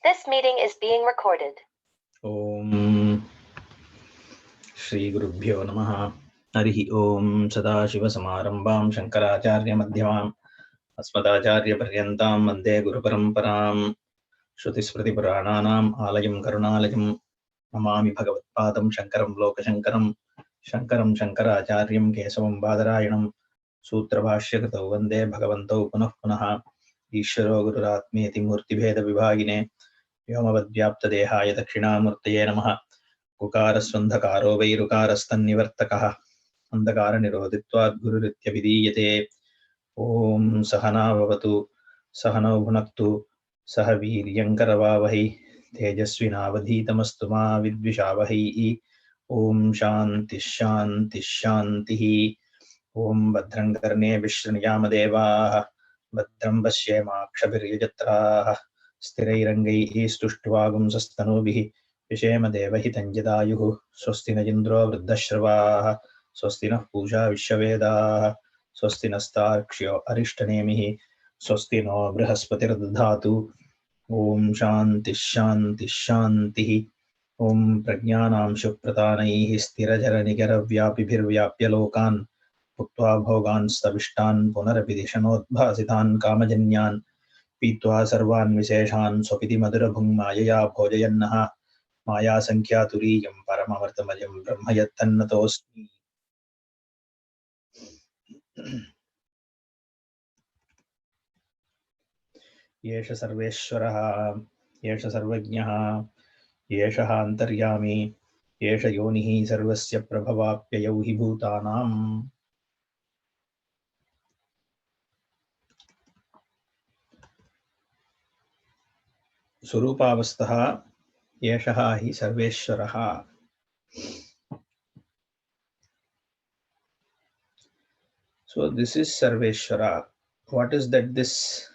This meeting is being recorded. Om Shri Gurubhyo Namaha. Harihi Om Sadashiva Samarambam Shankaracharya Madhyamam Asmadacharya Paryantam Vande Guru Paramparam Shrutismriti Purananam Alayam Karunalayam Namami Bhagavatpadam Shankaram Lokashankaram Shankaram Shankaracharyam Kesavam Badarayanam Sutrabhashyakritau Vande Bhagavantau Punah Punaha Ishvaro Gururatmeti Murtibheda Vibhagine व्योमवद्व्याप्तदेहाय दक्षिणामूर्तये नमः कुकारस्वन्धकारो वैरुकारस्तन्निवर्तकः अन्धकारनिरोधित्वात् गुरुरित्यभिधीयते ॐ सहना भवतु सहनौ भुनक्तु सह वीर्यङ्करवावहै तेजस्विनावधीतमस्तु मा विद्विषावहै ॐ शान्तिः शान्तिः शान्तिः ॐ भद्रं कर्णेभिः शृणुयामदेवाः भद्रं पश्येमाक्षभिर्यजत्राः स्थिरैरङ्गैः स्तुष्ट्वागुंसस्तनूभिः विषेम देवहितं जदायुः स्वस्ति न इन्द्रो वृद्धश्रवाः स्वस्ति नः पूषा विश्ववेदाः स्वस्ति नस्तार्क्ष्यो अरिष्टनेमिः स्वस्ति नो बृहस्पतिर्दधातु ॐ शान्तिः शान्तिः शान्तिः ॐ प्रज्ञानां शुप्रतानैः स्थिरजरनिकरव्यापिभिर्व्याप्य लोकान् भुक्त्वा भोगान् स्तविष्टान् पुनरपि दिशनोद्भासितान् कामजन्यान् पीत्वा सर्वान् विशेषान् स्वपिति मधुरभुङ् मायया भोजयन्नः मायासङ्ख्यातुरीयं परममृतमयं ब्रह्म यत्तन्नतोऽस्मि। येष सर्वेश्वरः येष सर्वज्ञः येषः अन्तर्यामी येष योनिः सर्वस्य प्रभवाप्ययौ हि भूतानाम्। स्वरूपावस्थः येषः हि सर्वेश्वरः. So this is Sarveshwara. What is that this?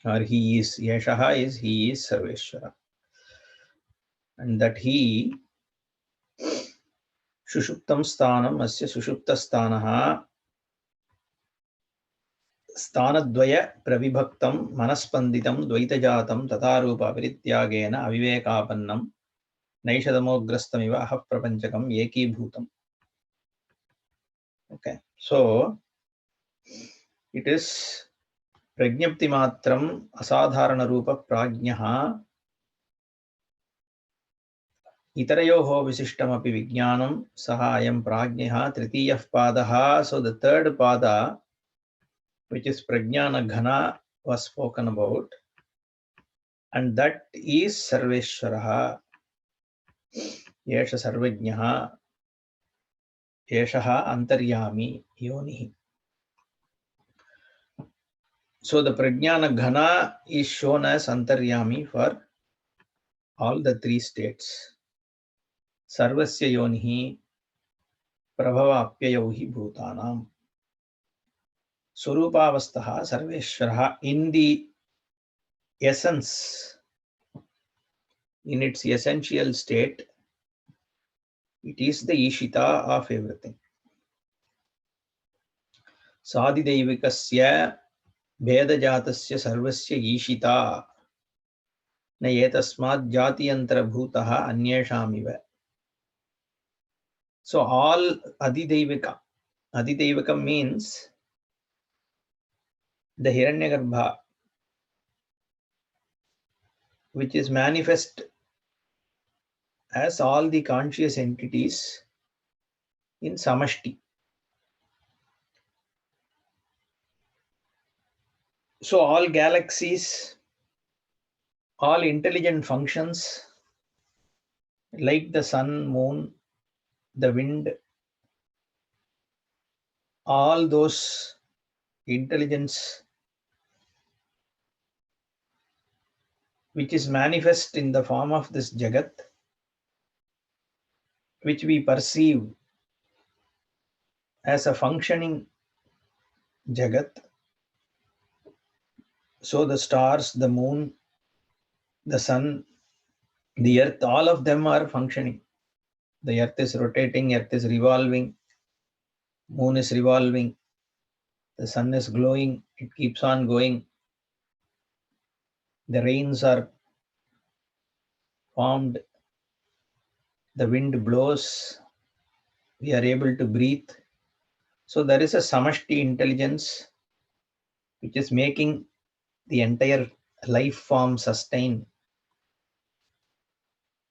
Or he is, Yeshaha is, he is Sarveshwara. And that he, Shushuptam Sthanam Asya Sushupta Sthanaha Sthanadvaya Pravibhaktam Manaspanditam Dvaitajatam Tatarupa Virityagena Avivekapannam Naishadamograstamiva Ahap Prapanchakam Eki Bhutam. Okay, so it is Prajnapti Matram Asadharana Rupa Prajnaha Itarayoho Visishtamapi Vijnanam Sahayam Prajnaha Tritiyah Padaha. So the third pada, which is Prajnana Ghana, was spoken about, and that is Sarveshwaraha. Yesha Sarvajnaha Yeshaha Antaryami Yonihi. So the Prajnana Ghana is shown as Antaryami for all the three states. Sarvasya Yonihi Prabhavapyayauhi Bhutanam. Surupavastaha Sarveshwaraha, in the essence, in its essential state, it is the Ishita of everything. Sadidaivikasya Bhedajatasya Sarvasya Ishita Na Yetasmad Jatiyantara Bhutaha Anyeshamiva. So all Adidaivika. Adidaivika means the Hiranyagarbha, which is manifest as all the conscious entities in Samashti. So all galaxies, all intelligent functions like the sun, moon, the wind, all those intelligence which is manifest in the form of this Jagat, which we perceive as a functioning Jagat. So the stars, the moon, the sun, the earth, all of them are functioning. The earth is rotating, earth is revolving, moon is revolving. The sun is glowing, it keeps on going. The rains are formed, the wind blows, we are able to breathe. So there is a samashti intelligence which is making the entire life form sustain.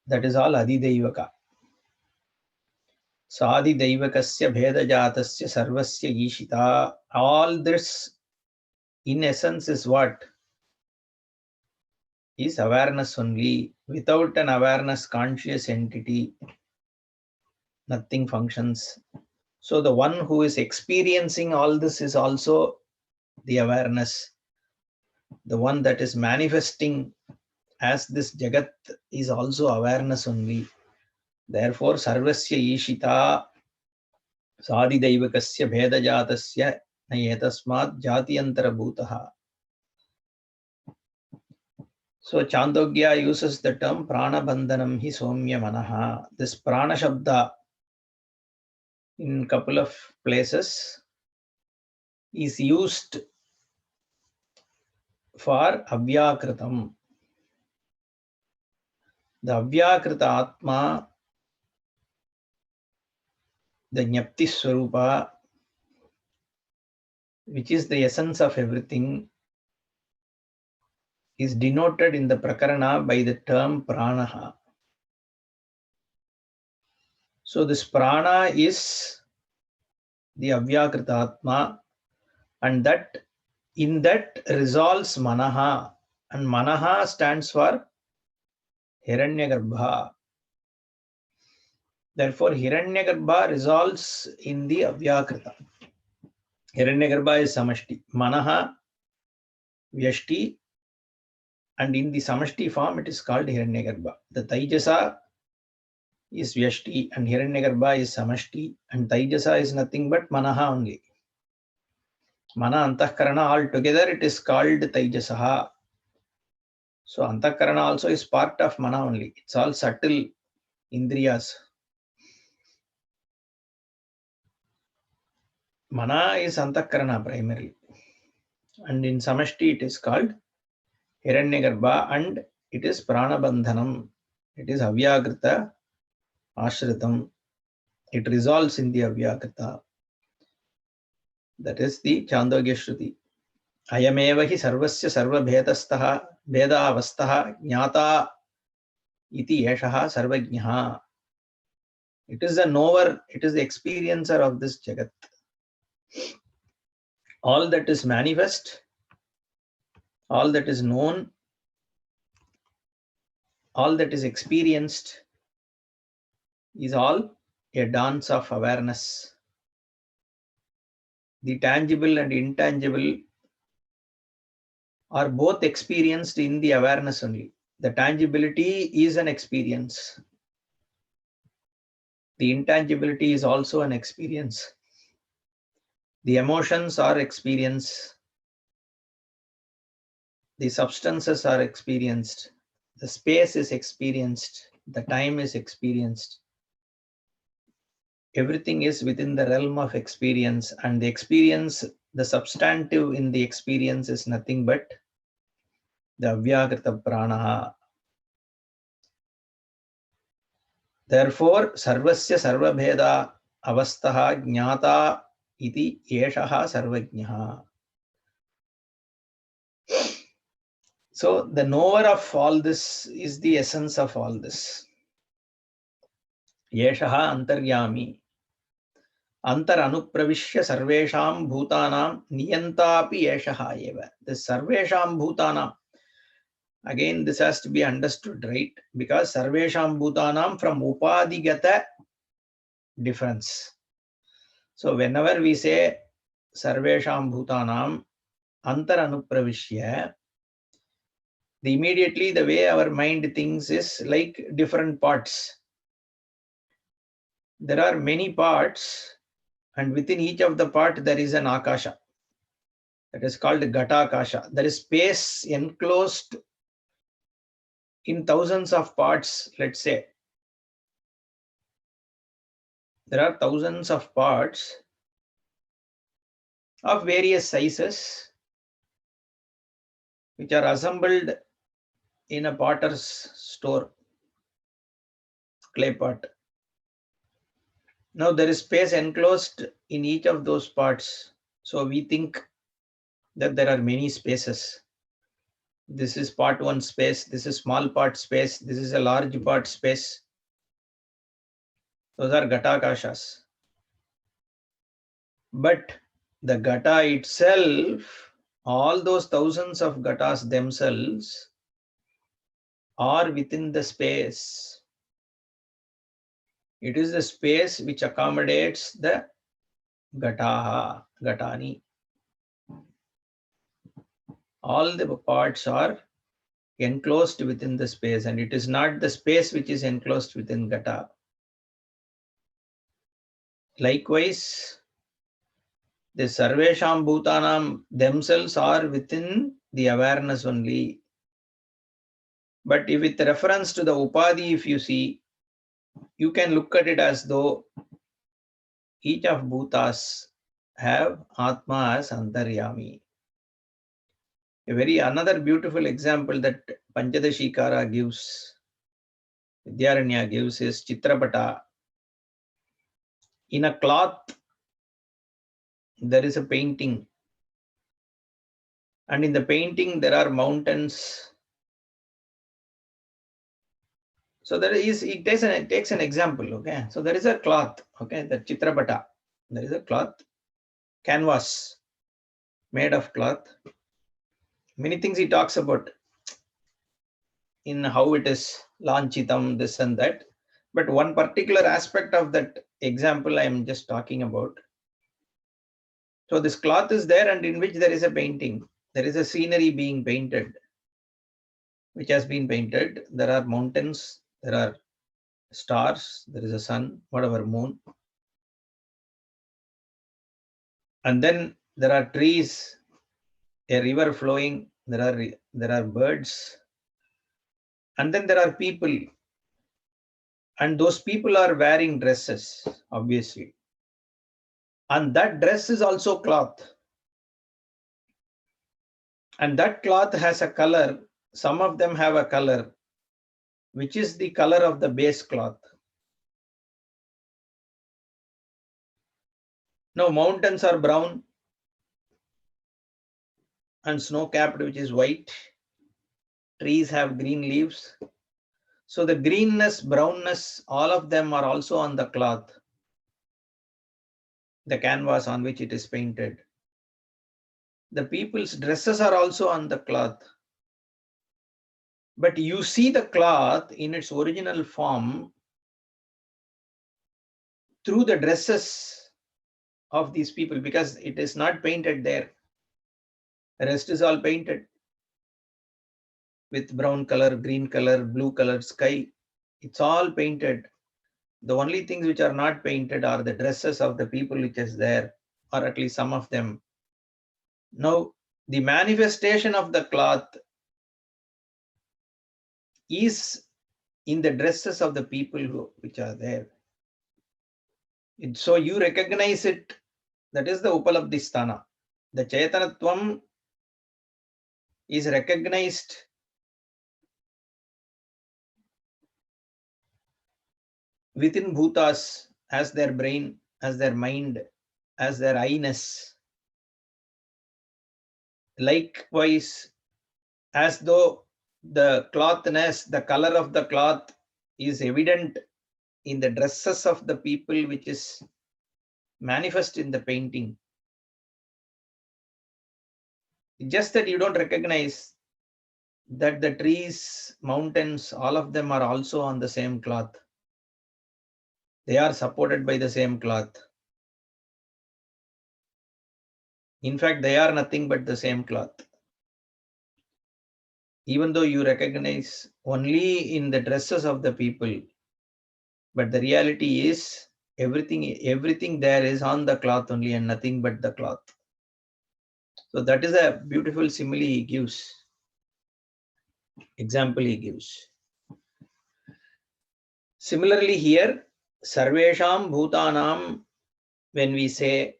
That is all Adi Daivaka. Sadi Daivakasya Bhedajatasya Sarvasya Ishita. All this in essence is what? Is awareness only. Without an awareness conscious entity, nothing functions. So the one who is experiencing all this is also the awareness. The one that is manifesting as this Jagat is also awareness only. Therefore, Sarvasya Ishita Sadi Daivakasya Bhedajatasya Nayetasmat Jatiyantara Bhutaha. So Chandogya uses the term Prana Bandhanam hi Somya Manaha. This Prana Shabda in couple of places is used for Avyakritam. The Avyakrita Atma, the Jnapti Swarupa, which is the essence of everything, is denoted in the Prakarana by the term Pranaha. So this Prana is the Avyakrita Atma, and that in that resolves Manaha, and Manaha stands for Hiranyagarbha. Therefore, Hiranyagarbha resolves in the Avyakrita. Hiranyagarbha is Samashti. Manaha, Vyashti, and in the Samashti form, it is called Hiranyagarbha. The Taijasa is Vyashti, and Hiranyagarbha is Samashti, and Taijasa is nothing but Manaha only. Mana Antahkarana all together, it is called Taijasaha. So Antahkarana also is part of Mana only. It's all subtle Indriyas. Mana is Antahkarana primarily. And in Samashti it is called Hiranyagarbha, and it is Pranabandhanam. It is Avyakrita Ashritam. It resolves in the Avyakrita. That is the Chandogya Shruti. Ayameva hi sarvasya sarva bhedastaha bhedavastaha jnata iti yeshaha sarvajnaha. It is the knower, it is the experiencer of this Jagat. All that is manifest, all that is known, all that is experienced is all a dance of awareness. The tangible and intangible are both experienced in the awareness only. The tangibility is an experience. The intangibility is also an experience. The emotions are experience. The substances are experienced. The space is experienced. The time is experienced. Everything is within the realm of experience, and the experience, the substantive in the experience is nothing but the Avyakrita Pranaha. Therefore, Sarvasya Sarvabheda Avastaha Jnata iti Yeshaha Sarvajnaha. So the knower of all this is the essence of all this. Yeshaha Antaryami. Antar anupravishya sarvesham bhutanam niyantapi yeshaha eva. This sarvesham bhutanam. Again, this has to be understood, right? Because sarvesham bhutanam from upadigata difference. So whenever we say sarvesham bhutanam antar anupravishya, immediately the way our mind thinks is like different parts. There are many parts, and within each of the part there is an akasha. That is called gata akasha. There is space enclosed in thousands of parts, let's say. There are thousands of parts, of various sizes, which are assembled in a potter's store, clay pot. Now there is space enclosed in each of those parts. So we think that there are many spaces. This is part 1 space, this is small part space, this is a large part space. Those are Ghatakashas. But the Ghata itself, all those thousands of Ghatas themselves are within the space. It is the space which accommodates the Ghataha, Ghatani. All the parts are enclosed within the space, and it is not the space which is enclosed within Ghata. Likewise, the Sarvesham Bhutanam themselves are within the awareness only. But if with reference to the Upadhi, if you see, you can look at it as though each of Bhutas have Atma as Antaryami. Another beautiful example that Panchadashikara gives, Vidyaranya gives, is Chitrapata. In a cloth, there is a painting, and in the painting there are mountains. So there is, it takes an example. Okay, so there is a cloth. Okay, the Chitrapata, there is a cloth, canvas made of cloth. Many things he talks about in how it is lanchitam, this and that. But one particular aspect of that example I am just talking about. So this cloth is there, and in which there is a painting. There is a scenery being painted, which has been painted. There are mountains, there are stars, there is a sun, whatever, moon. And then there are trees, a river flowing, there are birds, and then there are people. And those people are wearing dresses, obviously. And that dress is also cloth. And that cloth has a color. Some of them have a color, which is the color of the base cloth. Now, mountains are brown and snow-capped, which is white. Trees have green leaves. So the greenness, brownness, all of them are also on the cloth, the canvas on which it is painted. The people's dresses are also on the cloth. But you see the cloth in its original form through the dresses of these people, because it is not painted there. The rest is all painted with brown color, green color, blue color, sky. It's all painted. The only things which are not painted are the dresses of the people which is there, or at least some of them. Now, the manifestation of the cloth is in the dresses of the people which are there. So you recognize it. That is the Upalabdhisthana. The Chaitanatvam is recognized within Bhutas as their brain, as their mind, as their I-ness. Likewise, as though the clothness, the color of the cloth is evident in the dresses of the people, which is manifest in the painting. Just that you don't recognize that the trees, mountains, all of them are also on the same cloth. They are supported by the same cloth. In fact, they are nothing but the same cloth. Even though you recognize only in the dresses of the people, but the reality is everything there is on the cloth only, and nothing but the cloth. So that is a beautiful simile he gives, example he gives. Similarly here, Sarvesham Bhutanam, when we say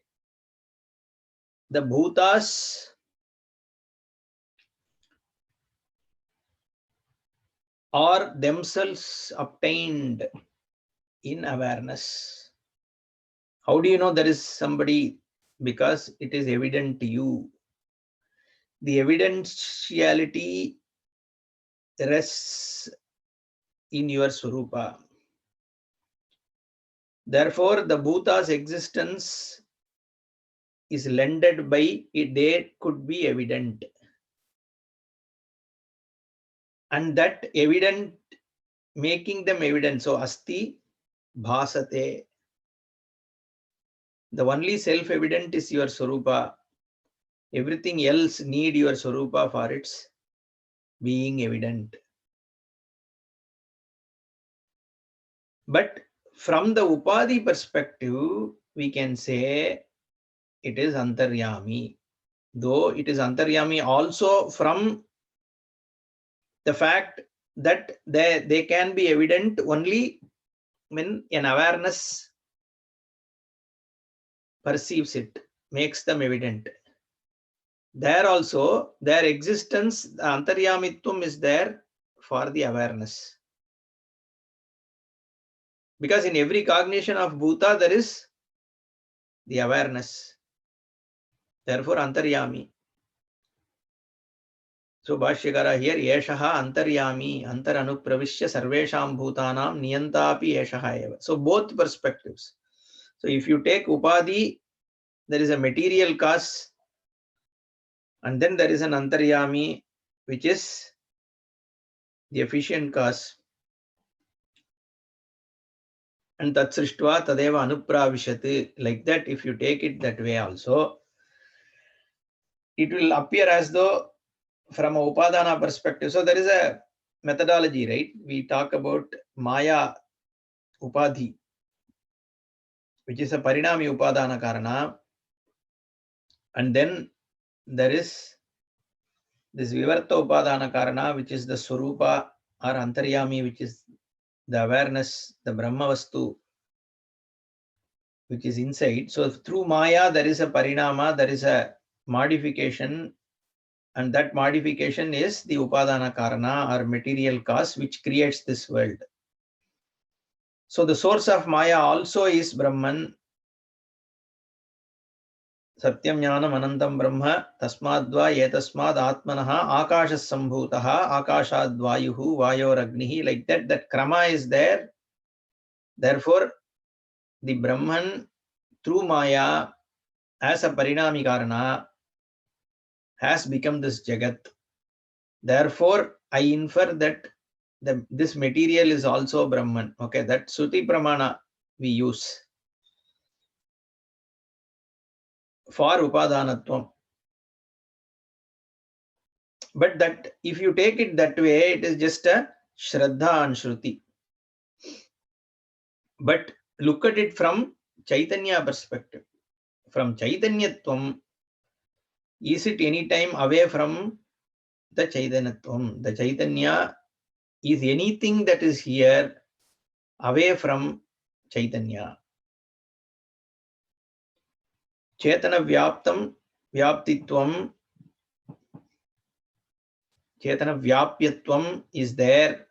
the bhutas are themselves obtained in awareness. How do you know there is somebody? Because it is evident to you. The evidentiality rests in your Swarupa. Therefore, the bhutas' existence is lended by it, they could be evident. And that evident, making them evident. So, asti bhasate. The only self-evident is your Swarupa. Everything else need your Swarupa for its being evident. But from the Upadhi perspective, we can say it is Antaryami. Though it is Antaryami also from the fact that they can be evident only when an awareness perceives it, makes them evident. There also, their existence, the Antaryamitvam is there for the awareness. Because in every cognition of Bhuta, there is the awareness. Therefore, Antaryami. So, Bhashyakara here, Yeshaha Antaryami, Antar Anupravishya Sarvesham Bhutanam Niyantapi Yeshaha Eva. So, both perspectives. So, if you take Upadhi, there is a material cause, and then there is an Antaryami, which is the efficient cause. And Tat Srishtva Tadeva Anupravishat. Like that, if you take it that way also, it will appear as though from a Upadana perspective. So there is a methodology, right? We talk about Maya Upadhi, which is a Parinami Upadana Karana. And then there is this Vivarta Upadana Karana, which is the Swarupa or Antaryami, which is the awareness, the Brahma Vastu, which is inside. So through Maya, there is a Parinama, there is a modification, and that modification is the Upadana Karana or material cause, which creates this world. So the source of Maya also is Brahman. Satyam Jnanam Anantam Brahma Tasmadva Yetasmad Atmanaha Akashas Sambhutaha Akashad Vayuhu Vayoragnihi. Like that, that krama is there. Therefore, the Brahman through Maya as a Parinami Karana has become this Jagat. Therefore, I infer that this material is also Brahman. Okay, that Suti Pramana we use for Upadanatvam. But that if you take it that way, it is just a Shraddha and Shruti. But look at it from Chaitanya perspective. From Chaitanyatvam, is it any time away from the Chaitanyatvam? The Chaitanya is anything that is here away from Chaitanya. Chetana Vyaptam, Vyaptitvam, Chetana Vyapyatvam is there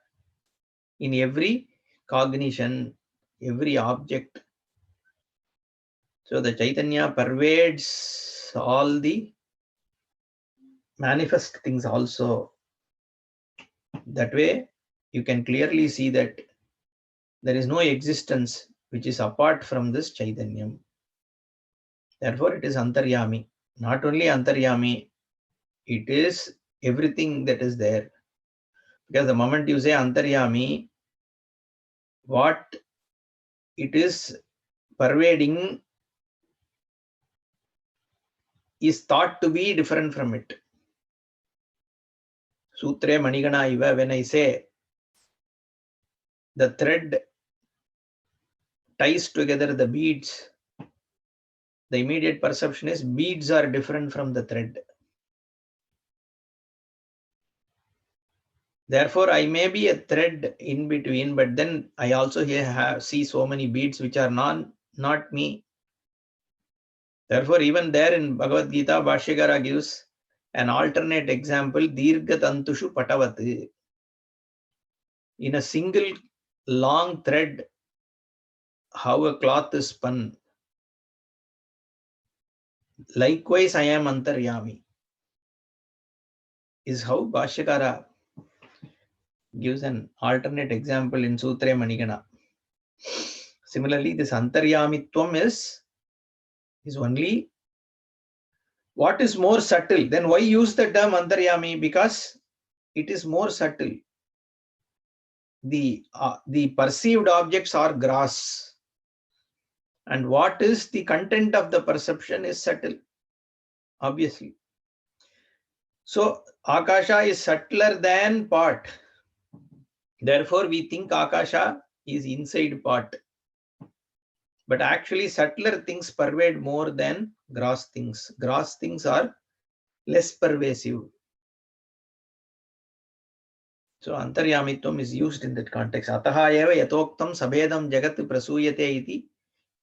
in every cognition, every object. So the Chaitanya pervades all the manifest things also. That way, you can clearly see that there is no existence which is apart from this Chaitanyam. Therefore, it is Antaryami. Not only Antaryami, it is everything that is there. Because the moment you say Antaryami, what it is pervading is thought to be different from it. Sutre Manigana Iva, when I say the thread ties together the beads, the immediate perception is beads are different from the thread. Therefore, I may be a thread in between, but then I also here see so many beads which are not me. Therefore, even there in Bhagavad Gita, Bhashyakara gives an alternate example, Dirgha Tantushu Patavat. In a single long thread, how a cloth is spun. Likewise, I am Antaryami. Is how Bhashyakara gives an alternate example in Sutre Manigana. Similarly, this Antaryamitvam is only what is more subtle. Then why use the term Antaryami? Because it is more subtle. The perceived objects are gross, and what is the content of the perception is subtle, obviously. So Akasha is subtler than pot. Therefore, we think Akasha is inside pot. But actually, subtler things pervade more than gross things. Gross things are less pervasive. So Antaryamitvam is used in that context. Ataha eva yatoktam sabedam jagat prasuyate iti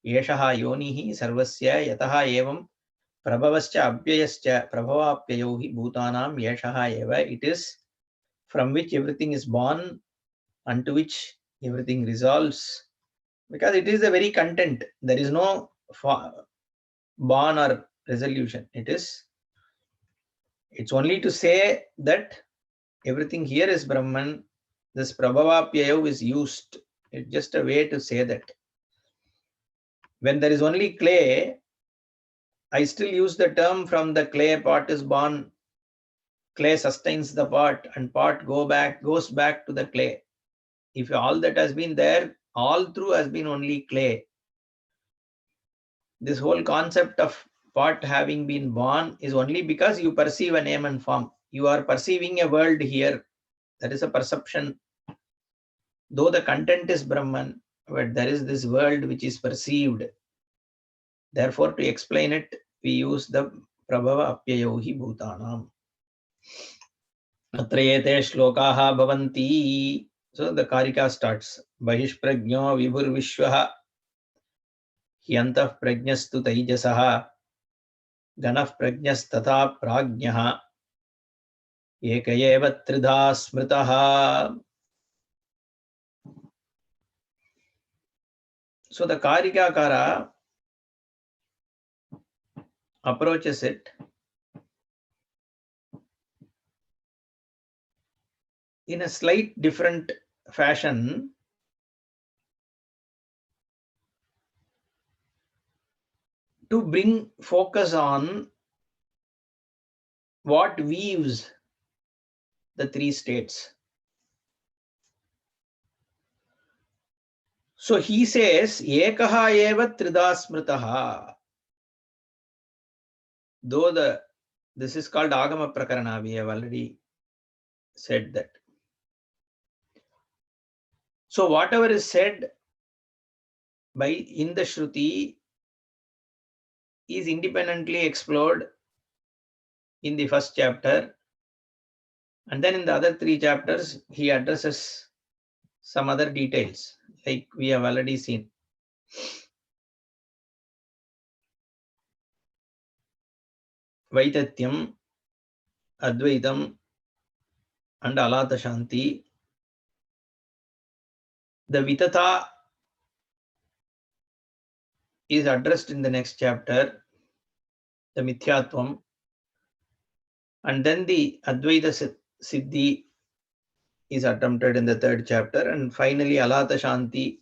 yeshaha yonihi sarvasya yataha evam prabhavascha abhyayascha prabhavapyayohi bhutanam yeshaha eva. It is from which everything is born, unto which everything resolves, because it is the very content. There is no born or resolution. It's only to say that everything here is Brahman. This Prabhavapyayo is used. It's just a way to say that. When there is only clay, I still use the term from the clay, pot is born, clay sustains the pot, and pot goes back to the clay. If all that has been there, all through has been only clay. This whole concept of pot having been born is only because you perceive a name and form. You are perceiving a world here. That is a perception. Though the content is Brahman, but there is this world which is perceived. Therefore, to explain it, we use the Prabhava Apyayohi Bhutanam. Atrayete shlokaha bhavanti. So the Karika starts. Bahishprajno vibhur vishwaha hyantah prajnastu taijasaha ganah prajnastatha prajnaha ekayeva tridha smritaha. So the Karikakara approaches it in a slight different fashion, to bring focus on what weaves the three states. So he says, Ekaha eva trida smritaha. Though this is called Agama Prakarana, we have already said that. So whatever is said in the Shruti is independently explored in the first chapter, and then in the other three chapters he addresses some other details, like we have already seen. Vaitatyam, Advaitam, and Alata Shanti. The Vitata is addressed in the next chapter, the Mithyatvam, and then the Advaita Siddhi is attempted in the third chapter, and finally Alata Shanti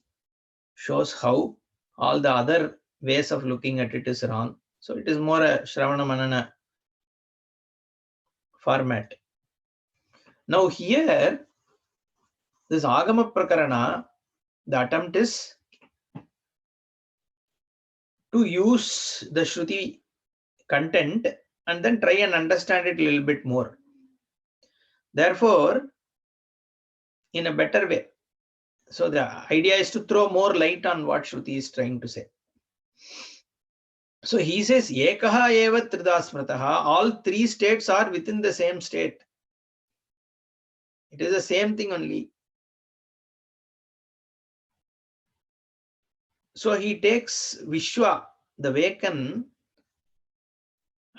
shows how all the other ways of looking at it is wrong. So it is more a Shravana Manana format. Now here, this Agama Prakarana, the attempt is to use the Shruti content and then try and understand it a little bit more. Therefore, in a better way. So the idea is to throw more light on what Shruti is trying to say. So he says, Ekaha eva trida smritaha. All three states are within the same state. It is the same thing only. So he takes Vishwa, the Vacan,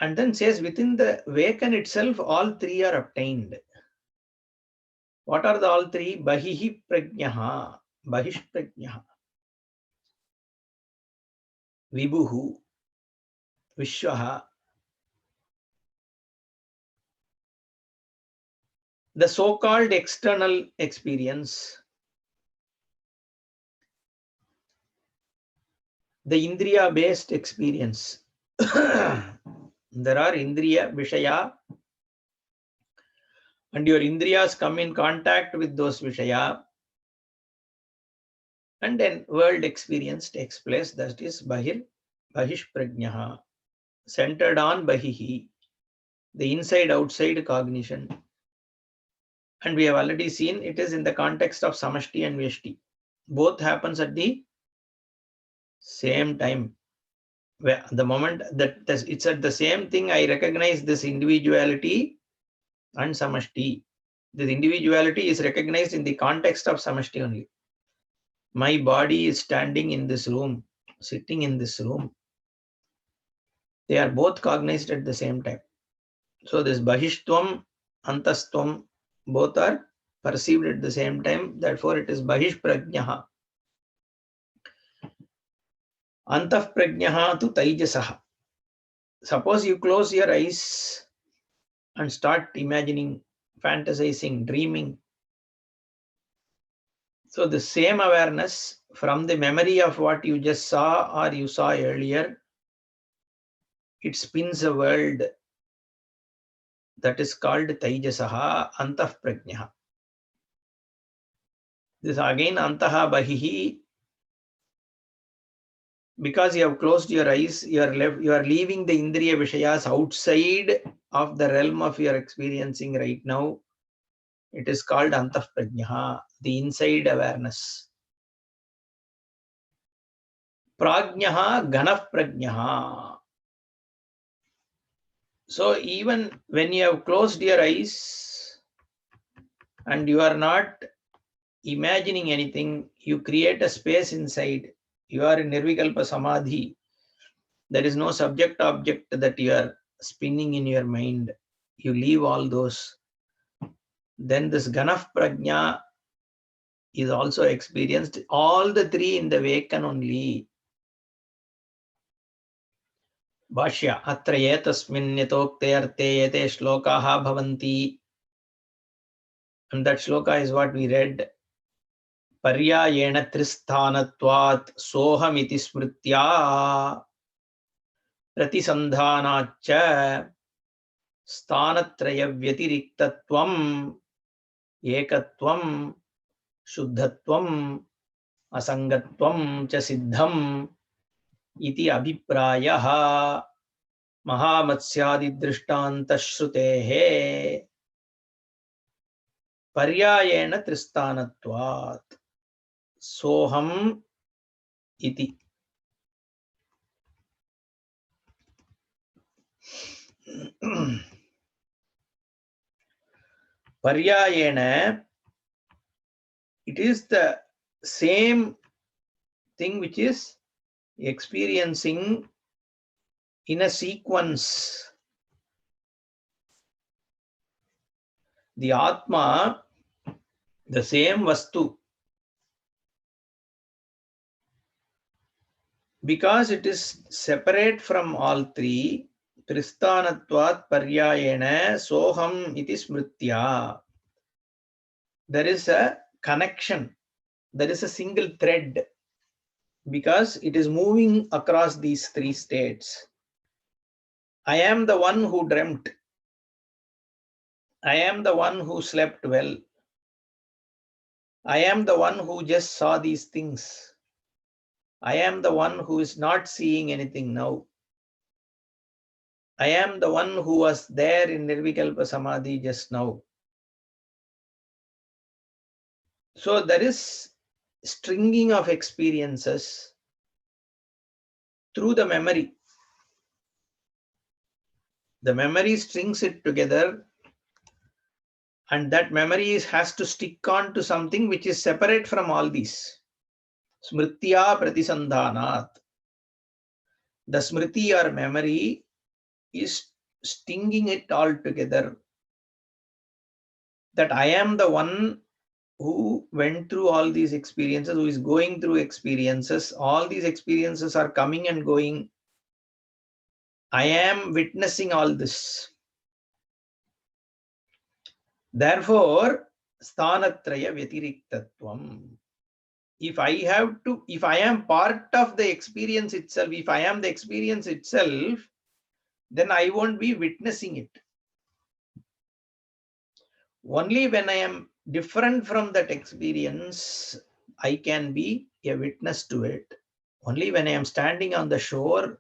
And then says within the Vakan itself, all three are obtained. What are the all three? Bahihi prajnaha, bahish prajnaha, vibhuhu, vishwaha. The so-called external experience, the Indriya-based experience. There are Indriya, Vishaya, and your Indriyas come in contact with those Vishaya, and then world experience takes place. That is Bahish Prajnaha, centered on Bahihi, the inside-outside cognition. And we have already seen it is in the context of Samashti and Vyashti. Both happens at the same time. Where the moment that it's at the same thing, I recognize this individuality and Samashti. This individuality is recognized in the context of Samashti only. My body is standing in this room, sitting in this room. They are both cognized at the same time. So this Bahishtuam, Antastvam, both are perceived at the same time. Therefore, it is Bahish Prajnaha. Antah Prajnaha tu Taijasaha. Suppose you close your eyes and start imagining, fantasizing, dreaming. So the same awareness from the memory of what you just saw or you saw earlier, it spins a world that is called Taijasaha Antah Prajnaha. This again Antaha Bahihi. Because you have closed your eyes, you are leaving the Indriya Vishayas outside of the realm of your experiencing right now. It is called Antah Prajnaha, the inside awareness. Prajnaha Ganah Prajnaha. So even when you have closed your eyes and you are not imagining anything, you create a space inside. You are in Nirvikalpa Samadhi. There is no subject object that you are spinning in your mind. You leave all those. Then this Ganah Prajna is also experienced. All the three in the Vakan only. Bhashya atra etasmin yatokte arte yate shlokaha bhavanti. And that shloka is what we read. Paryayena tristhanatvat sohamiti smritya pratisandhanacha stanatraya vyatirikthatvam ekatvam shuddhatvam asangatvam cha siddham iti abhiprayaha महामत्स्यादि दृष्टान्तश्रुतेः पर्यायेण त्रिस्थानत्वात् सोहम इति. Paryayena, it is the same thing which is experiencing in a sequence. The Atma, the same Vastu, because it is separate from all three, Tristhanatvat Paryayena Soham iti Smritya. There is a connection, there is a single thread, because it is moving across these three states. I am the one who dreamt. I am the one who slept well. I am the one who just saw these things. I am the one who is not seeing anything now. I am the one who was there in Nirvikalpa Samadhi just now. So there is stringing of experiences through the memory. The memory strings it together, and that memory has to stick on to something which is separate from all these. Smritya pratisandhanat. The smriti or memory is stinging it all together. That I am the one who went through all these experiences, who is going through experiences. All these experiences are coming and going. I am witnessing all this. Therefore, Sthanatraya Vyatiriktatvam. If I am part of the experience itself, if I am the experience itself, then I won't be witnessing it. Only when I am different from that experience, I can be a witness to it. Only when I am standing on the shore,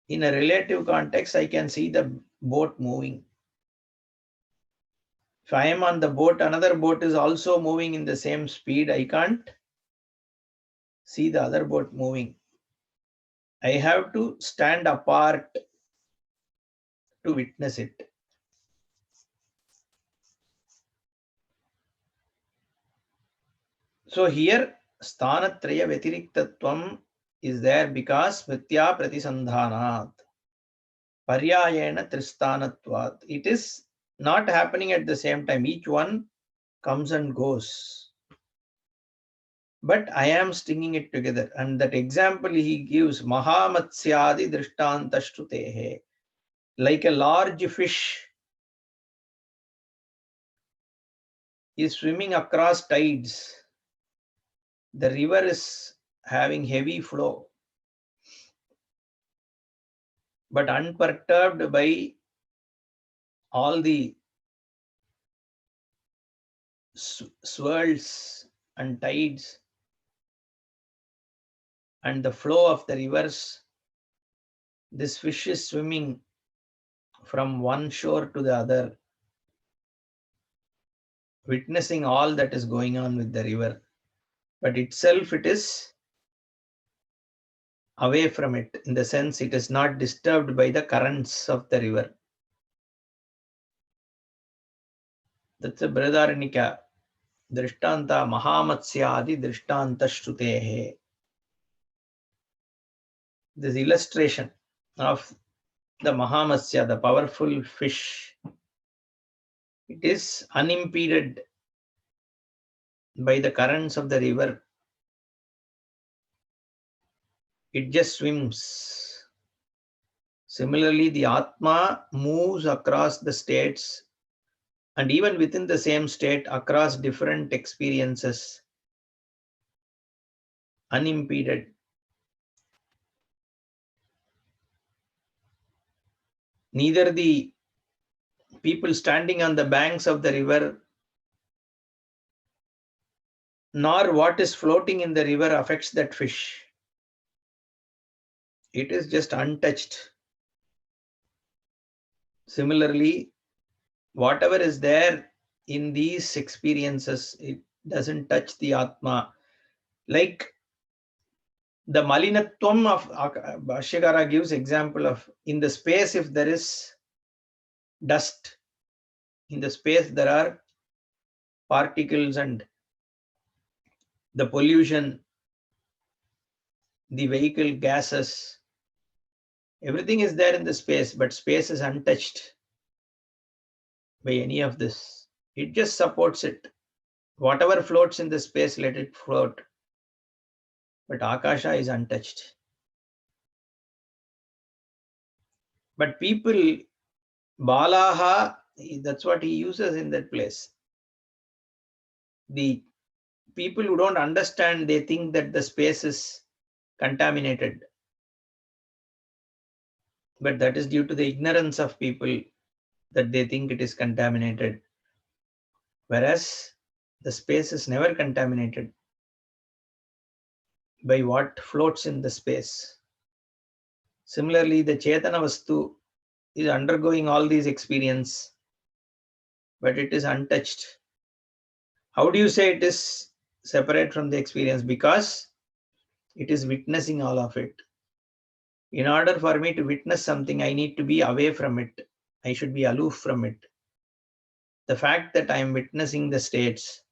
in a relative context, I can see the boat moving. If I am on the boat, another boat is also moving in the same speed, I can't see the other boat moving. I have to stand apart to witness it. So here, Sthanatraya Vyatiriktatvam is there because Mritya Pratisandhanat. Paryayena Tristhanatvat. It is not happening at the same time. Each one comes and goes. But I am stringing it together. And that example he gives, Mahamatsyadi Drishtantashtutehe. Like a large fish is swimming across tides. The river is having heavy flow, but unperturbed by all the swirls and tides and the flow of the rivers. This fish is swimming from one shore to the other, witnessing all that is going on with the river. But itself, it is away from it, in the sense it is not disturbed by the currents of the river. That's a Brihadaranyaka. Drishtanta Mahamatsyadi Drishtantashtutehe. This illustration of the Mahamatsya, the powerful fish, it is unimpeded by the currents of the river. It just swims. Similarly, the Atma moves across the states and even within the same state across different experiences, unimpeded. Neither the people standing on the banks of the river nor what is floating in the river affects that fish. It is just untouched. Similarly, whatever is there in these experiences, it doesn't touch the Atma. Like the Malinatvam of Bhashyakara gives example of, in the space, if there is dust, in the space there are particles and the pollution, the vehicle gases, everything is there in the space, but space is untouched by any of this. It just supports it. Whatever floats in the space, let it float. But Akasha is untouched. But people, Balaha, that's what he uses in that place. The people who don't understand, they think that the space is contaminated. But that is due to the ignorance of people, that they think it is contaminated. Whereas the space is never contaminated by what floats in the space. Similarly, the Chetana Vastu is undergoing all these experiences, but it is untouched. How do you say it is separate from the experience? Because it is witnessing all of it. In order for me to witness something, I need to be away from it. I should be aloof from it. The fact that I am witnessing the states,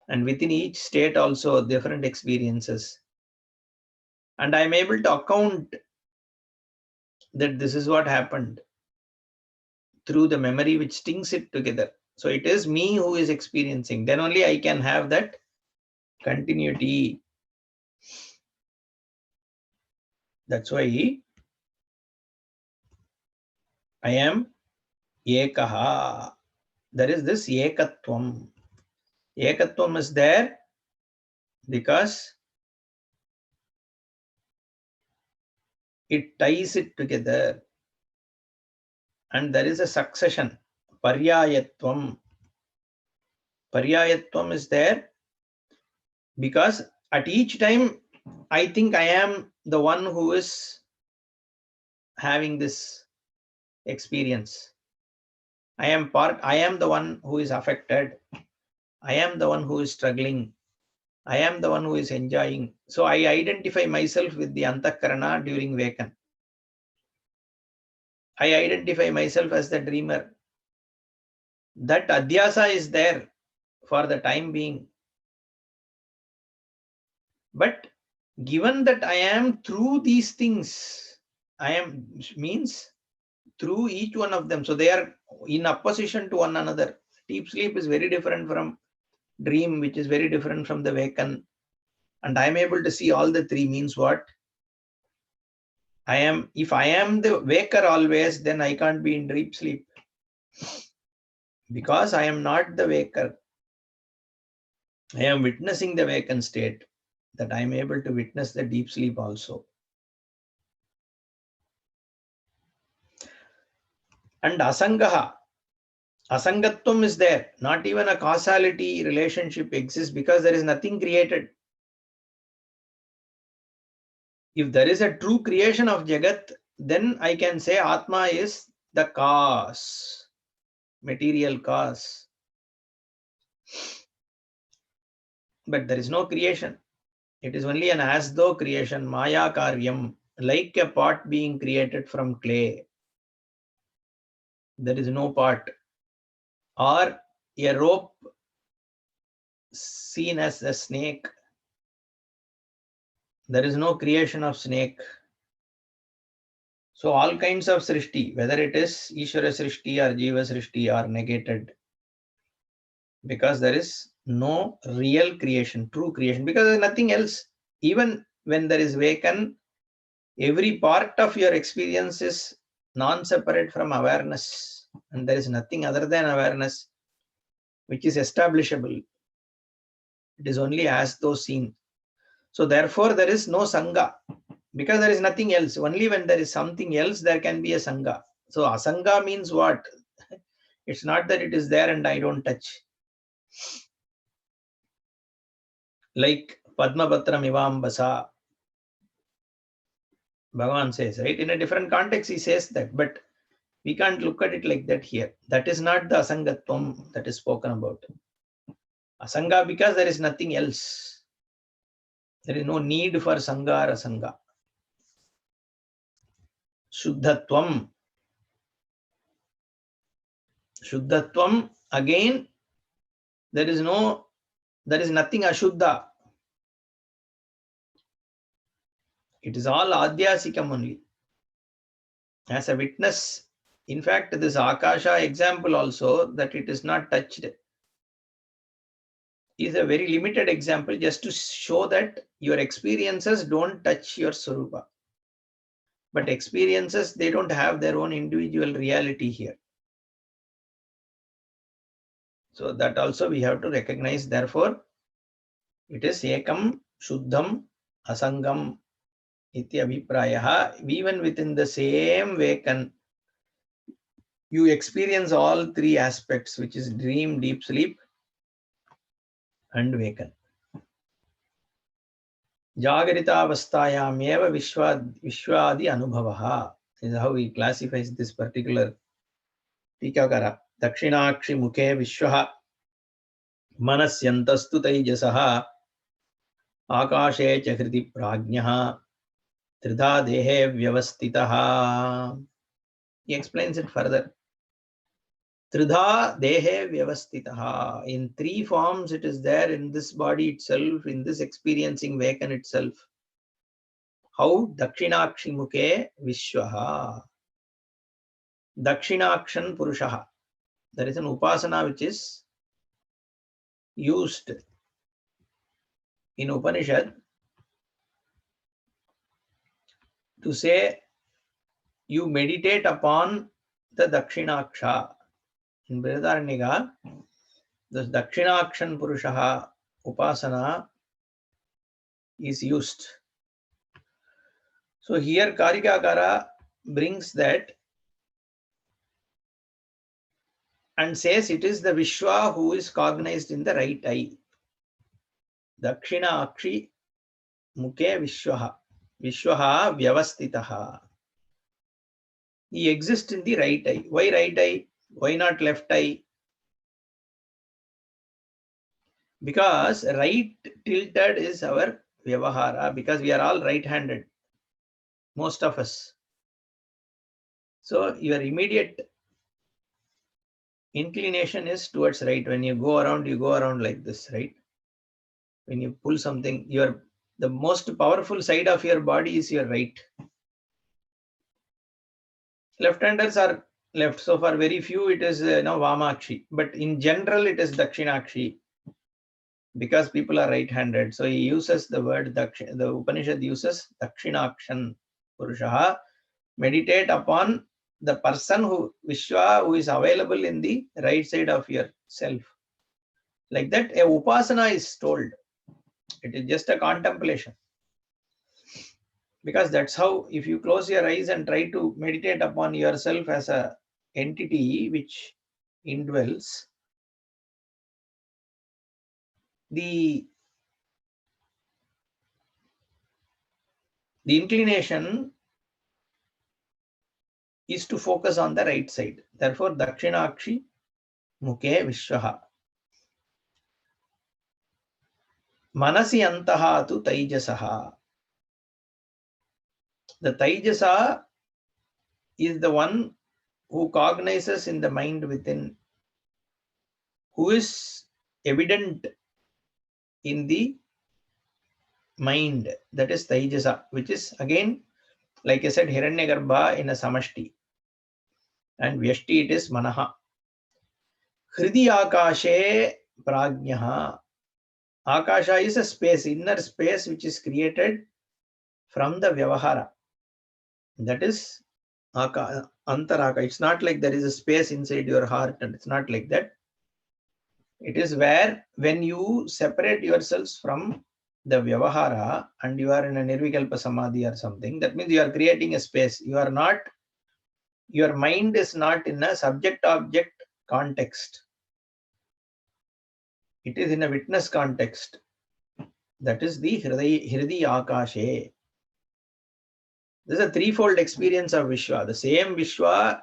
and within each state also different experiences, and I am able to account that this is what happened through the memory which strings it together. So it is me who is experiencing. Then only I can have that continuity. That's why I am Ekaha. There is this Ekatvam. Ekatvam is there because it ties it together. And there is a succession. Paryayatvam. Paryayatvam is there because at each time I think I am the one who is having this experience. I am the one who is affected. I am the one who is struggling. I am the one who is enjoying. So I identify myself with the Antakarana during Vekan. I identify myself as the dreamer. That adhyasa is there for the time being. But given that I am through these things, I am means through each one of them. So they are in opposition to one another. Deep sleep is very different from dream, which is very different from the Vekan. And I am able to see all the three means what? If I am the waker always, then I can't be in deep sleep. Because I am not the waker. I am witnessing the vacant state, that I am able to witness the deep sleep also. And asangaha. Asangatvam is there. Not even a causality relationship exists because there is nothing created. If there is a true creation of Jagat, then I can say Atma is the cause, material cause. But there is no creation. It is only an as though creation, Maya Karyam, like a pot being created from clay. There is no pot. Or a rope seen as a snake. There is no creation of snake. So all kinds of srishti, whether it is Ishvara srishti or Jiva srishti, are negated because there is no real creation, true creation, because there is nothing else. Even when there is Vekan, every part of your experience is non-separate from awareness, and there is nothing other than awareness which is establishable. It is only as though seen. So therefore there is no Sangha, because there is nothing else. Only when there is something else, there can be a Sangha. So Asanga means what? It's not that it is there and I don't touch. Like Padmapatram Ivambasa, Bhagavan says, right? In a different context, he says that, but we can't look at it like that here. That is not the Asangatvam that is spoken about. Asanga because there is nothing else. There is no need for Sangha or Asanga. Shuddhatvam. Shuddhatvam, again, there is nothing Ashuddha. It is all Adhyasikam only. As a witness, in fact, this Akasha example also, that it is not touched, is a very limited example just to show that your experiences don't touch your Swarupa. But experiences, they don't have their own individual reality here. So that also we have to recognize. Therefore, it is Ekam, Shuddham, Asangam, Iti Abhiprayaha. Even within the same Vekan, you experience all three aspects, which is dream, deep sleep, and Vekan. Jagrita eva Vishwadi Anubhavaha is how he classifies this particular Tikakara. Dakshinakshi Mukhe Vishwaha Manasyantastu Taijasaha Akashe Chakriti Prajnaha Tridha Dehe Vyavastitaha. He explains it further. Tridha Dehe Vyavastitaha. In three forms it is there in this body itself, in this experiencing Vekan itself. how Dakshinakshi Mukhe Vishwaha. Dakshinakshan Purushaha. There is an upasana which is used in Upanishad to say you meditate upon the Dakshinaksha. In Brihadaranyaka, the Dakshinakshan Purushaha upasana is used. So here Karikakara brings that and says it is the Vishwa who is cognized in the right eye. Dakshina Akshi Mukhe Vishwaha. Vishwaha Vyavastitaha. He exists in the right eye. Why right eye? Why not left eye? Because right tilted is our Vyavahara, because we are all right-handed, most of us. So your immediate inclination is towards right. When you go around like this, right? When you pull something, the most powerful side of your body is your right. Left-handers are left. So for very few, it is Vamakshi. But in general, it is Dakshinakshi. Because people are right-handed. So he uses the word, the Upanishad uses Dakshinakshan Purushaha. Meditate upon the person Vishwa, who is available in the right side of yourself. Like that, a upasana is told. It is just a contemplation. Because that's how, if you close your eyes and try to meditate upon yourself as a entity which indwells, the inclination is to focus on the right side. Therefore, Dakshinakshi Mukhe Vishwaha. Manasi Antaha tu Taijasaha. The Taijasa is the one who cognizes in the mind within, who is evident in the mind. That is Taijasa, which is again, like I said, Hiranyagarbha in a Samashti. And Vyashti it is Manaha. Hridi Akashe Prajnaha. Akasha is a space, inner space which is created from the Vyavahara. That is Antaraka. It's not like there is a space inside your heart, and it's not like that. It is where, when you separate yourselves from the Vyavahara and you are in a Nirvikalpa Samadhi or something, that means you are creating a space. You are not, your mind is not in a subject-object context. It is in a witness context. That is the Hridi Akashe. This is a threefold experience of Vishwa. The same Vishwa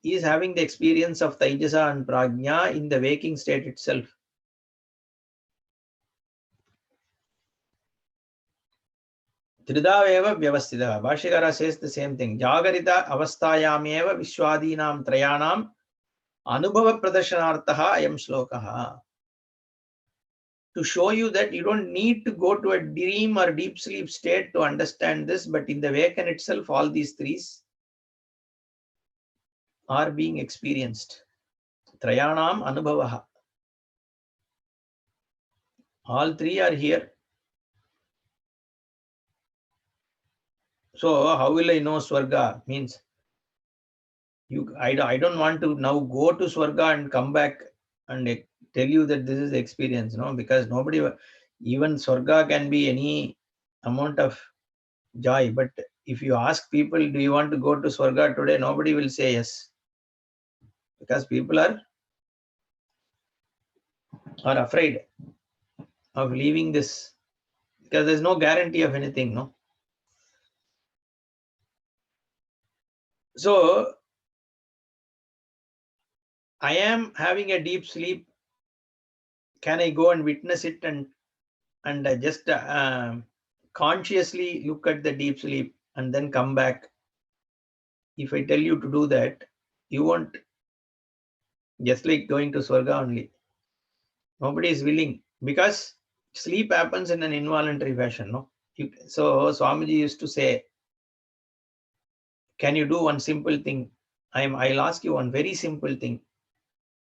is having the experience of Taijasa and Prajna in the waking state itself. Tridaveva Vyavastita. Bhashyakara says the same thing. Jagarita avastayameva Vishwadinam Trayanam Anubhava Pradarsanarthaha ayam shlokaha. To show you that you don't need to go to a dream or deep sleep state to understand this, but in the waken itself, all these threes are being experienced. Trayanam Anubhavaha. All three are here. So how will I know Swarga? Means I don't want to now go to Swarga and come back and tell you that this is the experience, no? Because nobody, even Swarga can be any amount of joy. But if you ask people, do you want to go to Swarga today? Nobody will say yes. Because people are afraid of leaving this. Because there's no guarantee of anything, no? So I am having a deep sleep. Can I go and witness it and just consciously look at the deep sleep and then come back? If I tell you to do that, you won't. Just like going to Swarga only. Nobody is willing, because sleep happens in an involuntary fashion, no? So Swamiji used to say, can you do one simple thing? I'll ask you one very simple thing.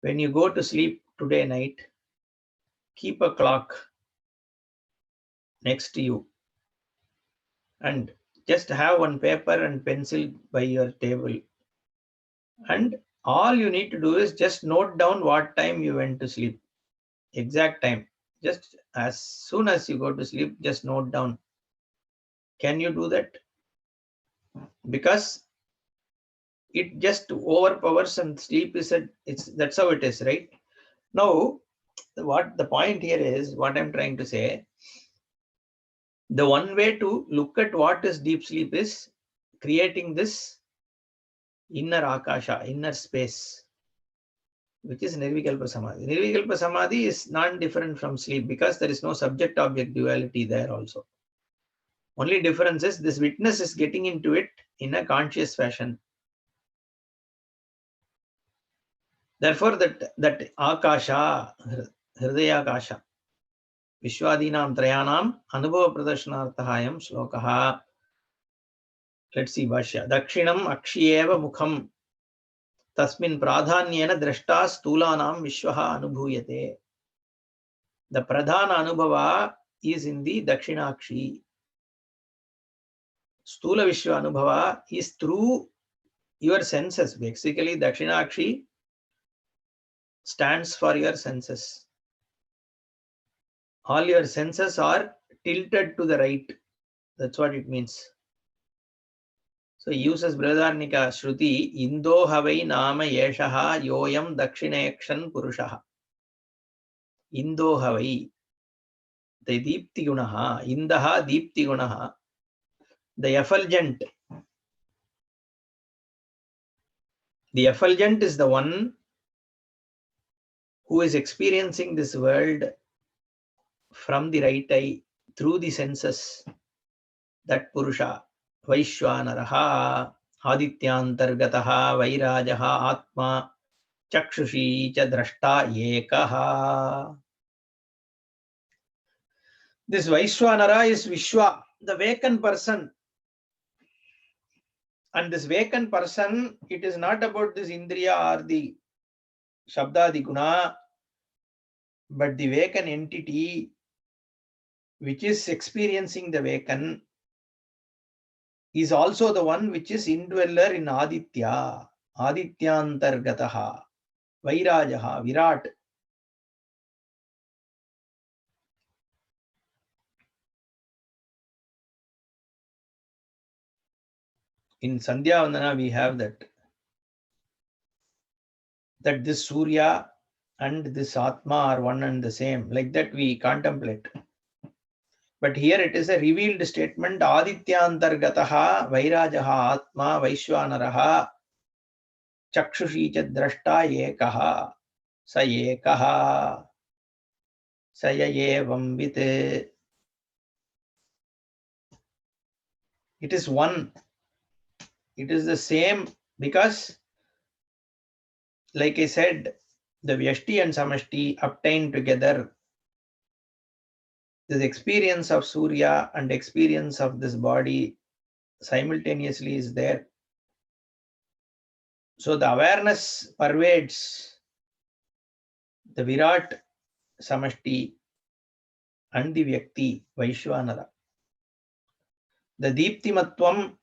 When you go to sleep today night, keep a clock next to you and just have one paper and pencil by your table. And all you need to do is just note down what time you went to sleep. Exact time. Just as soon as you go to sleep, just note down. Can you do that? Because it just overpowers and sleep is that's how it is, right? Now, what the point here is, what I'm trying to say, the one way to look at what is deep sleep is creating this inner akasha, inner space, which is Nirvikalpa Samadhi. Nirvikalpa Samadhi is not different from sleep because there is no subject-object duality there also. Only difference is this witness is getting into it in a conscious fashion. Therefore, that akasha, hridaya akasha, Vishwadinam Trayanam Anubhava Pradarshanaarthahayam Shlokaha. Let's see Bhashya. Dakshinam Akshiyeva Mukham Tasmin Pradhanyena Drashta Stulanam Vishwaha Anubhuyate. The Pradhana Anubhava is in the Dakshinakshi. Stula Vishwa Anubhava is through your senses. Basically, Dakshinakshi stands for your senses. All your senses are tilted to the right. That's what it means. So he uses Brihadaranyaka Shruti, Indo havai nama yeshaha yoyam dakshinekshan purushaha. Indo havai, the deepti gunaha, indaha deepti gunaha, the effulgent. The effulgent is the one who is experiencing this world from the right eye through the senses. That Purusha, Vaishwanaraha, Adityantargataha, Vairajaha, Atma, Chakshushi cha drashta ekaha. This Vaishwanara is Vishwa, the vacant person. And this vacant person, it is not about this Indriya or the Shabda, the Guna, but the vacant entity which is experiencing the vacant is also the one which is indweller in Aditya, Adityantargataha, Vairajaha, Virat. In Sandhya Vandana we have that this Surya and this Atma are one and the same. Like that we contemplate. But here it is a revealed statement, Adityantargataha, Vairajaha, Atma, Vaishwanaraha, Chakshushi cha drashta ekaha, sa ekaha, sayayevam vite. It is one. It is the same because, like I said, the Vyashti and Samashti obtained together. This experience of Surya and experience of this body simultaneously is there. So the awareness pervades the Virat Samashti and the Vyakti Vaishwanara. The Deeptimatvam,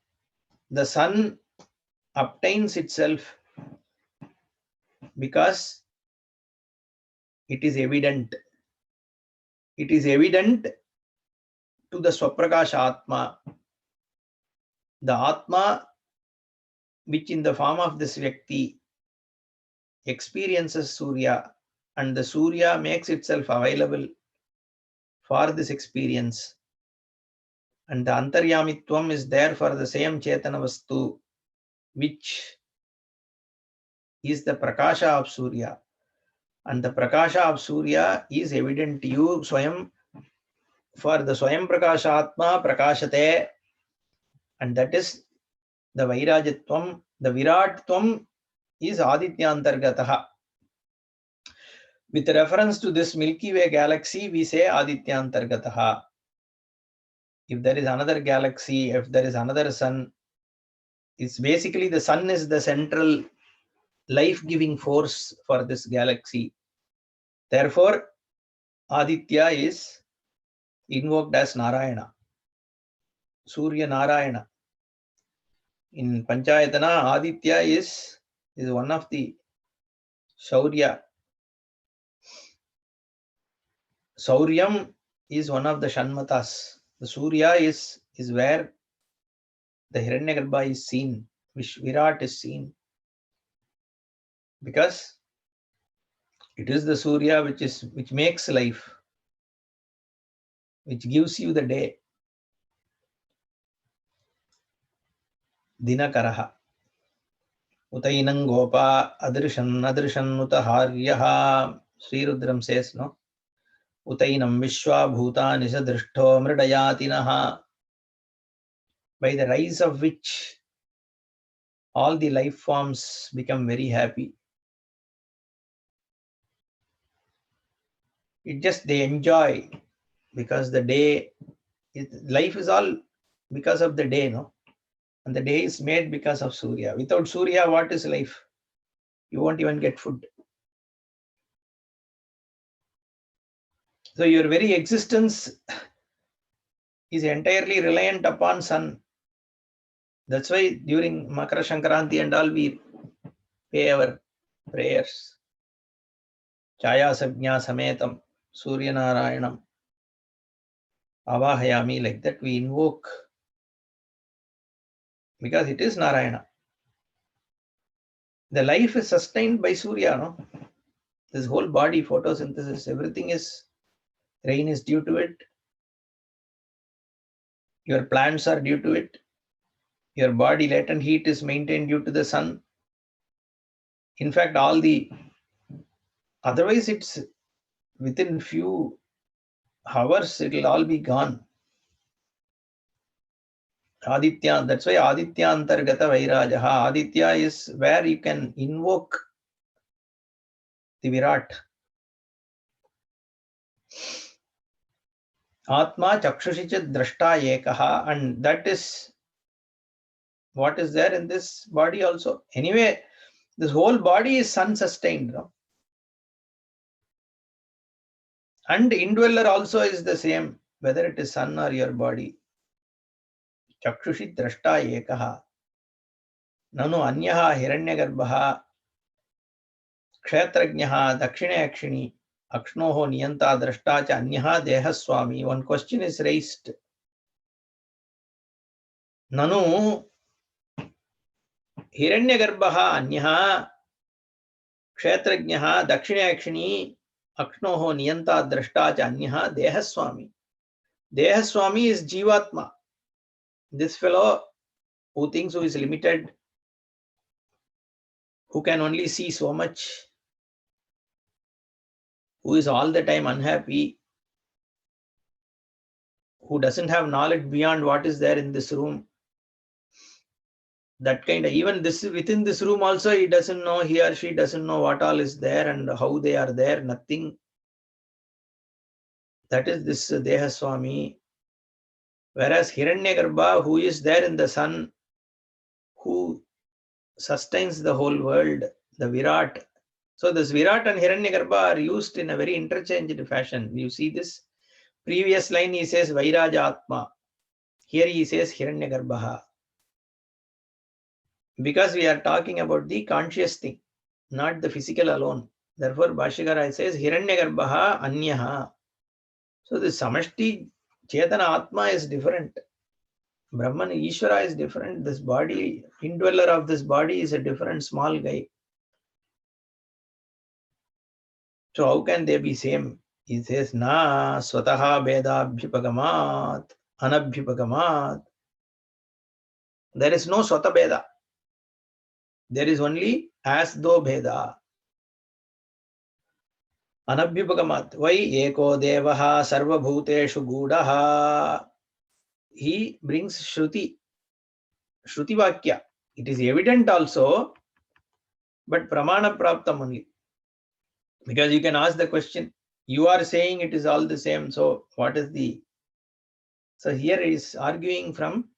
the sun obtains itself because it is evident. It is evident to the Swaprakasha Atma. The Atma, which in the form of this Vyakti experiences Surya, and the Surya makes itself available for this experience. And the Antaryamitvam is there for the same Chetana Vastu, which is the Prakasha of Surya. And the Prakasha of Surya is evident to you, Swayam, for the Swayam Prakasha Atma Prakashate, and that is the Vairajatvam. The Viratvam is Adityantargataha. With reference to this Milky Way galaxy, we say Adityantargataha. if there is another galaxy, if there is another sun, it's basically the sun is the central life-giving force for this galaxy. Therefore, Aditya is invoked as Narayana, Surya Narayana. In Panchayatana, Aditya is one of the Shaurya. Sauryam is one of the Shanmatas. The Surya is where the Hiranyagarbha is seen, which Virat is seen. Because it is the Surya which makes life, which gives you the day. Dinakaraha. Utainam gopa adrishan utaharyaha. Sri Rudram says, no? Utainam vishwa bhuta nisadrishto mridayatinaha. By the rise of which all the life forms become very happy. It just they enjoy because the day, life is all because of the day, no? And the day is made because of Surya. Without Surya, what is life? You won't even get food. So your very existence is entirely reliant upon sun. That's why during Makara Sankranti and all we pay our prayers. Chaya Sajna Sametam, Surya Narayanam, Avahayami, like that we invoke. Because it is Narayana. The life is sustained by Surya, no? This whole body, photosynthesis, everything is, rain is due to it. Your plants are due to it. Your body latent heat is maintained due to the sun. In fact, otherwise it's within few hours, it will all be gone. Aditya, that's why Aditya Antargata Vairajaha. Aditya is where you can invoke the Virat. Atma Chakshushichat Drashta Ekaha, and that is what is there in this body also. Anyway, this whole body is sun sustained, no? And indweller also is the same, whether it is sun or your body. Chakshushi Drashta Ekaha. Nanu Anyaha Hiranyagarbhaha Kshetrajnaha Dakshine Akshini Akshnoho Niyanta Drashta Cha Anyaha Dehaswami. One question is raised. Nanu Hiranyagarbhaha Anyaha Kshetrajnaha Dakshine Akshini Akshnoho Niyanta Drashta Cha Anyaha Dehaswami. Dehaswami is Jivatma. This fellow who thinks who is limited, who can only see so much, who is all the time unhappy, who doesn't have knowledge beyond what is there in this room. That kind of, even this within this room also, he doesn't know, he or she doesn't know what all is there and how they are there, nothing. That is this Dehaswami. Whereas Hiranyagarbha, who is there in the sun, who sustains the whole world, the Virat. So this Virat and Hiranyagarbha are used in a very interchanged fashion. You see this previous line, he says Vairaja Atma. Here he says Hiranyagarbha. Because we are talking about the conscious thing, not the physical alone. Therefore, Bhashyakara says Hiranyagarbha Anyaha. So the Samashti Chetana Atma is different. Brahman Ishvara is different. This body, indweller of this body is a different small guy. So how can they be same? He says, Na Swataha Beda Bhipagamat, Anabhipagamat. There is no Swata Beda. There is only as though Beda. Anabhipagamat. Why? Eko Devaha Sarva Bhuteshu Gudaha. He brings Shruti. Shruti Vakya. It is evident also, but Pramana Praptam only. Because you can ask the question, you are saying it is all the same, so what is the So here he is arguing from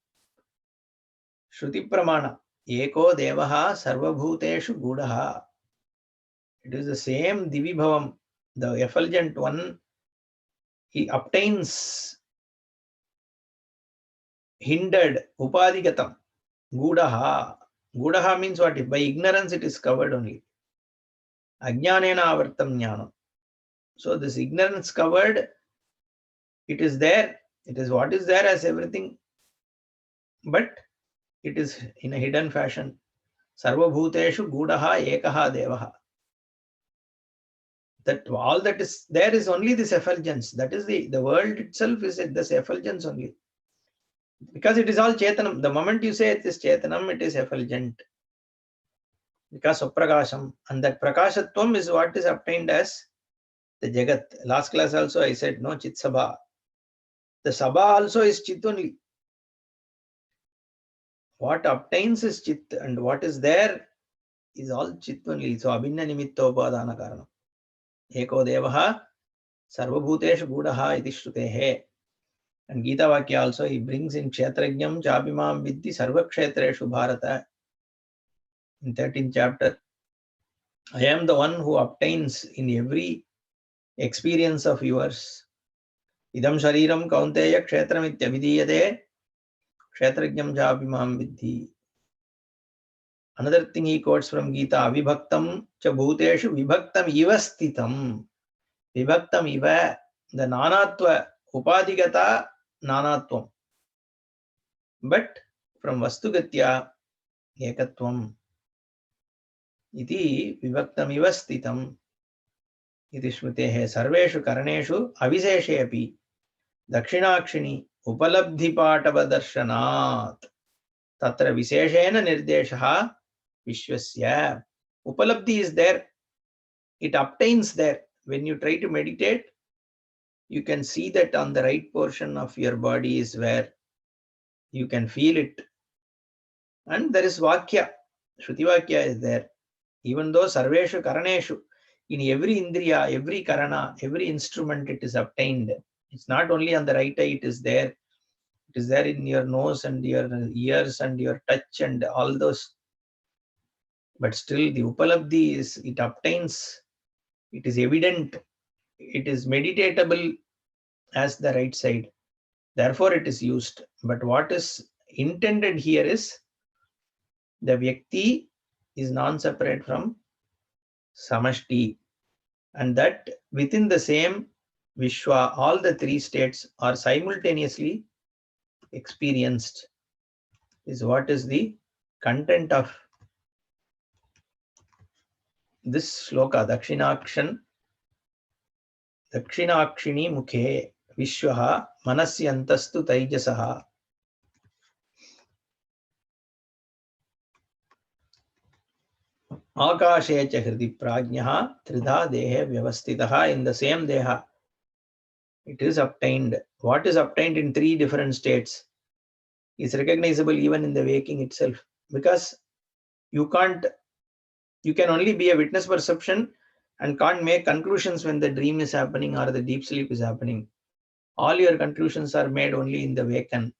Shruti Pramana. Eko Devaha Sarvabhuteshu Gudaha. It is the same Divibhavam, the effulgent one. He obtains hindered, Upadhigatam, Gudaha. Gudaha means what? By ignorance it is covered only. Ajnanena avartam jnanam. So this ignorance covered, it is there. It is what is there as everything, but it is in a hidden fashion. Sarvabhuteshu Gudaha Ekaha Devaha. That all that is there is only this effulgence. That is the world itself is this effulgence only. Because it is all Chetanam. The moment you say it is Chetanam, it is effulgent. Because of Prakasham. And that Prakashatvam is what is obtained as the Jagat. Last class also I said, no, Chit Sabha. The Sabha also is Chit only. What obtains is Chit, and what is there is all Chit only. So Abhinna Nimittopadana Karanam. Eko Devaha Sarvabhuteshu Gudaha iti Shrutehe. And Gita Vakya also he brings in Kshetrajnam Chabimam Vidhi Sarva Kshetreshu Bharata. In 13th chapter, I am the one who obtains in every experience of yours. Idam Shariram Kaunteya Kshetram Ityabhidiyate Kshetrajnam Chabimam Vidhi. Another thing he quotes from Gita, Avibhaktam cha bhuteshu vibhaktam iva sthitam. Vibhaktam iva, the nanatva, upadhigata nanatvam. But from vastugatya ekatvam. Iti vibhaktam iva sthitam. Iti shrutehe sarveshu karaneshu avisheshe api dakshinaakshini upalabdhi patava darshanat. Tatra visheshena nirdeshaha vishwasya. Upalabdhi is there. It obtains there. When you try to meditate, you can see that on the right portion of your body is where you can feel it. And there is Vakya. Shruti Vakya is there. Even though Sarveshu Karaneshu, in every Indriya, every Karana, every instrument it is obtained. It's not only on the right eye, it is there. It is there in your nose and your ears and your touch and all those. But still the Upalabdhi is, it obtains, it is evident, it is meditatable as the right side. Therefore it is used. But what is intended here is the Vyakti is non-separate from Samashti. And that within the same Vishwa, all the three states are simultaneously experienced, is what is the content of this shloka. Dakshinakshini mukhe Vishwaha manasyantastu taijasaha. Akashe cha hridi prajnaha tridha dehe vyavastitaha. In the same deha, it is obtained. What is obtained in three different states is recognizable even in the waking itself. Because you can only be a witness perception and can't make conclusions when the dream is happening or the deep sleep is happening. All your conclusions are made only in the waken.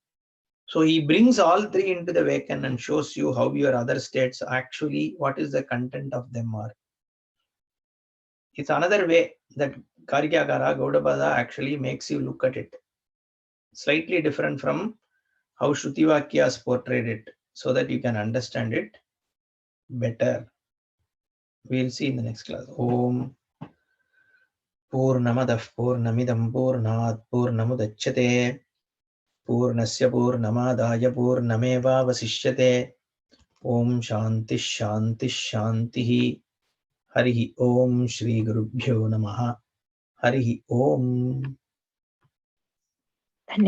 So he brings all three into the waken and shows you how your other states actually, what is the content of them are. It's another way that Karikakara, Gaudapada actually makes you look at it. Slightly different from how Shruti Vakyas portrayed it, so that you can understand it better. We'll see in the next class. Om Purnamadah Purnamidam Purnat Purnamudachyate Purnasya Purnamadaya Purnameva Vasishyate. Om Shanti Shanti Shanti. Harihi Om Shri Gurubhyo Namaha. Harihi Om.